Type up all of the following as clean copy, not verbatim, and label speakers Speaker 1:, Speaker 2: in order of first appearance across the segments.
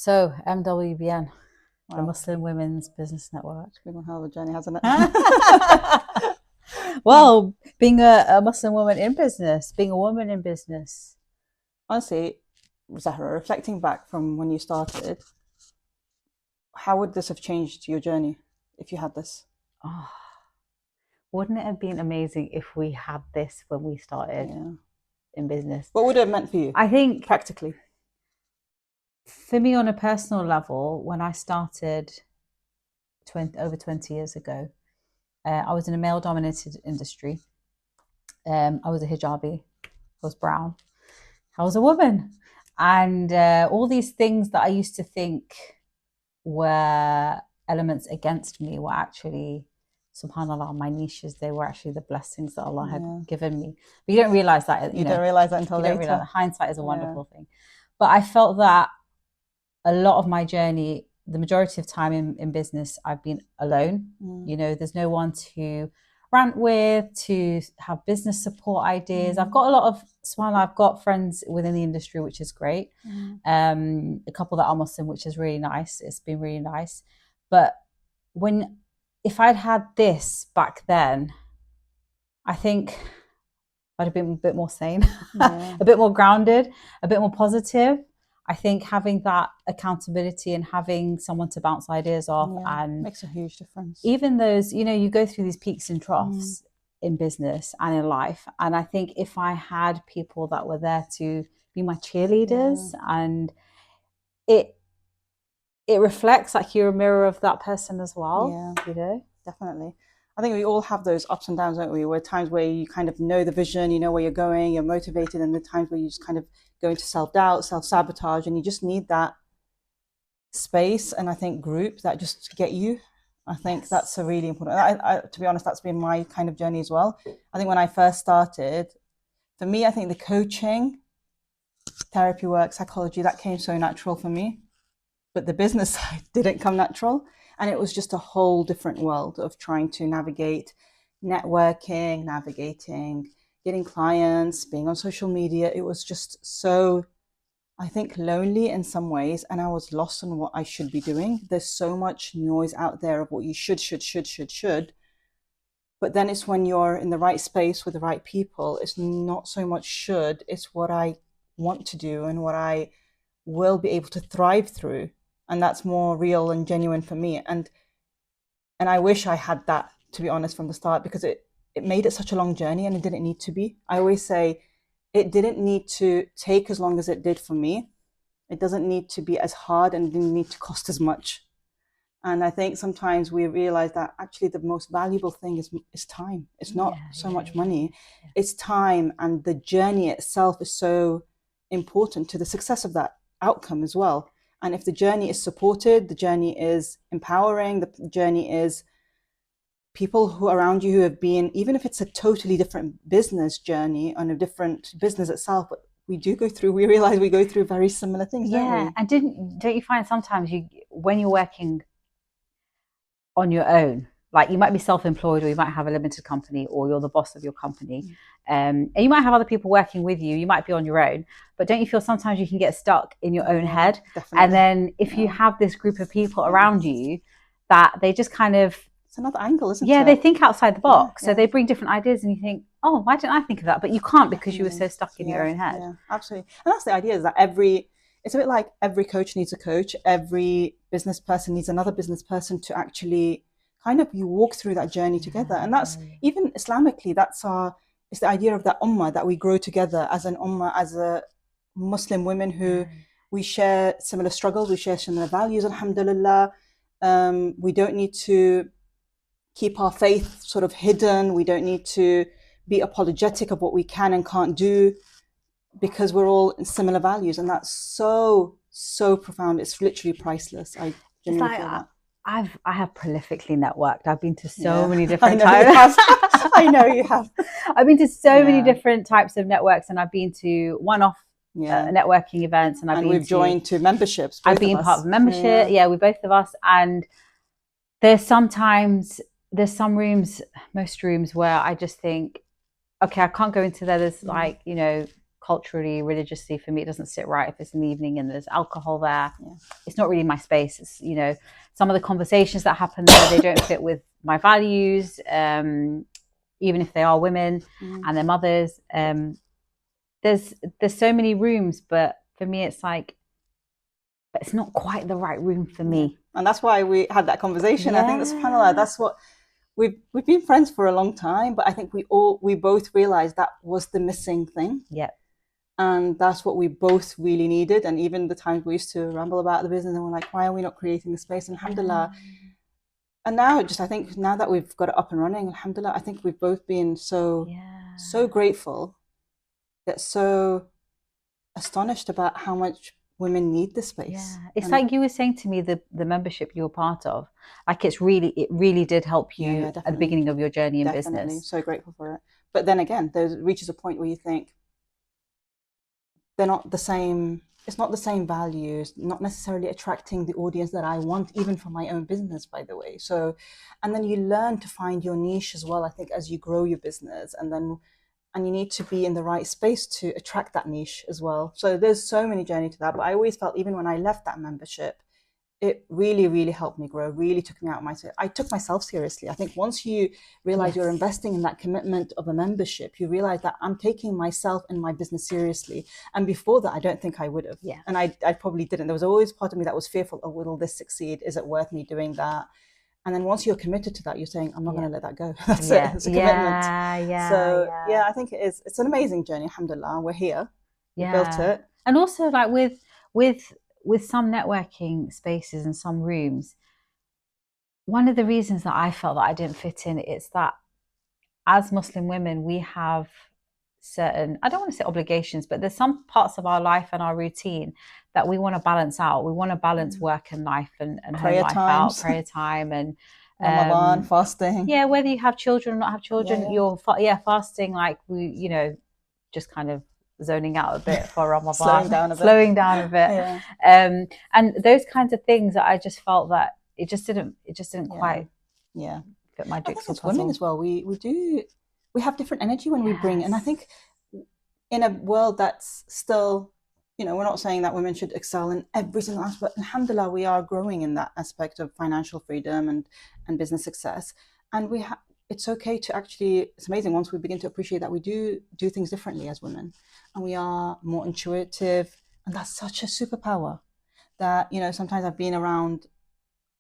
Speaker 1: So, MWBN, the
Speaker 2: Wow,
Speaker 1: Muslim Women's Business Network.
Speaker 2: it's been a hell of a journey, hasn't it?
Speaker 1: Well, being a Muslim woman in business, being a woman in business.
Speaker 2: Honestly, Zahra, reflecting back from when you started, how would this have changed your journey if you had this?
Speaker 1: Oh, wouldn't it have been amazing if we had this when we started
Speaker 2: Yeah.
Speaker 1: in business?
Speaker 2: What would it have meant for you,
Speaker 1: I think
Speaker 2: practically?
Speaker 1: for me, on a personal level, when I started over 20 years ago, I was in a male-dominated industry. I was a hijabi, I was brown, I was a woman. And all these things that I used to think were elements against me were actually, subhanAllah, my niches. They were actually the blessings that Allah had given me. But you don't realize that,
Speaker 2: You don't realize that until
Speaker 1: you don't
Speaker 2: later.
Speaker 1: realize hindsight is a wonderful thing. But I felt that a lot of my journey, the majority of time in business, I've been alone. There's no one to rant with, to have business support ideas. I've got a lot of, subhanAllah, I've got friends within the industry, which is great. A couple that are Muslim, which is really nice. It's been really nice. But if I'd had this back then, I think I'd have been a bit more sane, a bit more grounded, a bit more positive. I think having that accountability and having someone to bounce ideas off and
Speaker 2: makes a huge difference.
Speaker 1: Even those, you go through these peaks and troughs in business and in life. And I think if I had people that were there to be my cheerleaders, and it reflects like you're a mirror of that person as well.
Speaker 2: Definitely. I think we all have those ups and downs, don't we? Where times where you kind of know the vision, you know where you're going, you're motivated, and the times where you just kind of go into self-doubt, self-sabotage, and you just need that space and I think group that just get you. I think that's a really important. To be honest, that's been my kind of journey as well. I think when I first started, for me, I think the coaching, therapy work, psychology, that came so natural for me. But the business side didn't come natural. And it was just a whole different world of trying to navigate networking, navigating, getting clients, being on social media. It was just so, I think, lonely in some ways. And I was lost on what I should be doing. There's so much noise out there of what you should. But then it's when you're in the right space with the right people, it's not so much should, it's what I want to do and what I will be able to thrive through. And that's more real and genuine for me. And I wish I had that, to be honest, from the start, because it made it such a long journey and it didn't need to be. I always say it didn't need to take as long as it did for me. It doesn't need to be as hard and didn't need to cost as much. And I think sometimes we realize that actually the most valuable thing is time. It's not so much money. It's time, and the journey itself is so important to the success of that outcome as well. And if the journey is supported, the journey is empowering, the journey is people who are around you who have been, even if it's a totally different business journey on a different business itself, but we realize we go through very similar things, don't we?
Speaker 1: And don't you find sometimes when you're working on your own, like you might be self-employed or you might have a limited company or you're the boss of your company, and you might have other people working with you, you might be on your own, but don't you feel sometimes you can get stuck in your own head? Definitely. And then if you have this group of people around you that they just kind of,
Speaker 2: it's another angle, isn't it?
Speaker 1: They think outside the box. So they bring different ideas and you think, oh, why didn't I think of that? But you can't because you were so stuck in your own head.
Speaker 2: Yeah, absolutely. And that's the idea, is that it's a bit like every coach needs a coach, every business person needs another business person to actually kind of, you walk through that journey together. And that's, even Islamically, it's the idea of that ummah, that we grow together as an ummah, as a Muslim women who we share similar struggles, we share similar values, alhamdulillah. We don't need to keep our faith sort of hidden. We don't need to be apologetic of what we can and can't do, because we're all in similar values. And that's so, so profound. It's literally priceless. I genuinely feel that.
Speaker 1: I have prolifically networked. I've been to so many different types.
Speaker 2: I know you have.
Speaker 1: I've been to so many different types of networks, and I've been to one-off networking events, and
Speaker 2: we've joined to memberships.
Speaker 1: I've been part of a membership. With both of us. And there's some rooms, most rooms, where I just think, okay, I can't go into there. There's like, culturally, religiously, for me, it doesn't sit right if it's in the evening and there's alcohol there. It's not really my space. It's, you know, some of the conversations that happen there, they don't fit with my values, even if they are women and their mothers. There's so many rooms, but for me, it's like, it's not quite the right room for me.
Speaker 2: And that's why we had that conversation. I think that's kind of like, that's what we've been friends for a long time, but I think we both realized that was the missing thing. And that's what we both really needed. And even the times we used to ramble about the business and we're like, why are we not creating the space? And alhamdulillah. And now I think now that we've got it up and running, alhamdulillah, I think we've both been so grateful, yet so astonished about how much women need this space.
Speaker 1: It's like you were saying to me, the membership you're part of, like it really did help you at the beginning of your journey in business.
Speaker 2: So grateful for it. But then again, there reaches a point where you think they're not the same. It's not the same values, not necessarily attracting the audience that I want, even for my own business, by the way. So, and then you learn to find your niche as well, I think, as you grow your business, and you need to be in the right space to attract that niche as well. So there's so many journey to that. But I always felt, even when I left that membership, it really, really helped me grow, really took me out of myself. I took myself seriously. I think once you realize you're investing in that commitment of a membership, you realize that I'm taking myself and my business seriously. And before that, I don't think I would have. And I probably didn't. There was always part of me that was fearful, oh, will this succeed? Is it worth me doing that? And then once you're committed to that, you're saying, I'm not going to let that go. That's it. It's a commitment. So I think it is. It's an amazing journey. Alhamdulillah, we're here. We built it.
Speaker 1: And also, like with some networking spaces and some rooms, one of the reasons that I felt that I didn't fit in is that as Muslim women, we have certain, I don't want to say obligations, but there's some parts of our life and our routine that we want to balance out. We want to balance work and life and home life out, prayer time and
Speaker 2: Ramadan, fasting.
Speaker 1: Yeah, whether you have children or not have children, you're fasting, like we, you know, just kind of zoning out a bit for Ramadan, slowing down a bit. And those kinds of things that I just felt that it just didn't quite fit my jigsaw puzzle.
Speaker 2: Women as well, we have different energy when we bring, and I think in a world that's still, you know, we're not saying that women should excel in every single aspect. Alhamdulillah, we are growing in that aspect of financial freedom and business success, and it's okay to actually, it's amazing once we begin to appreciate that we do things differently as women, and we are more intuitive, and that's such a superpower that, you know, sometimes I've been around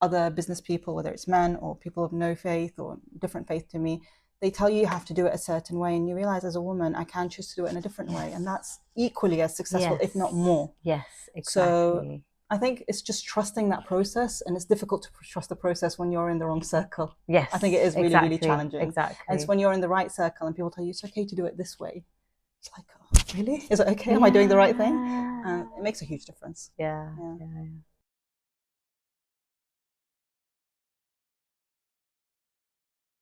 Speaker 2: other business people, whether it's men or people of no faith or different faith to me, they tell you have to do it a certain way, and you realize as a woman, I can choose to do it in a different way, and that's equally as successful, if not more.
Speaker 1: Yes, exactly.
Speaker 2: So I think it's just trusting that process, and it's difficult to trust the process when you're in the wrong circle.
Speaker 1: Yes,
Speaker 2: I think it is really, really challenging.
Speaker 1: Exactly.
Speaker 2: And it's when you're in the right circle and people tell you it's okay to do it this way. It's like, oh, really? Is it okay? Am I doing the right thing? And it makes a huge difference.
Speaker 1: Yeah.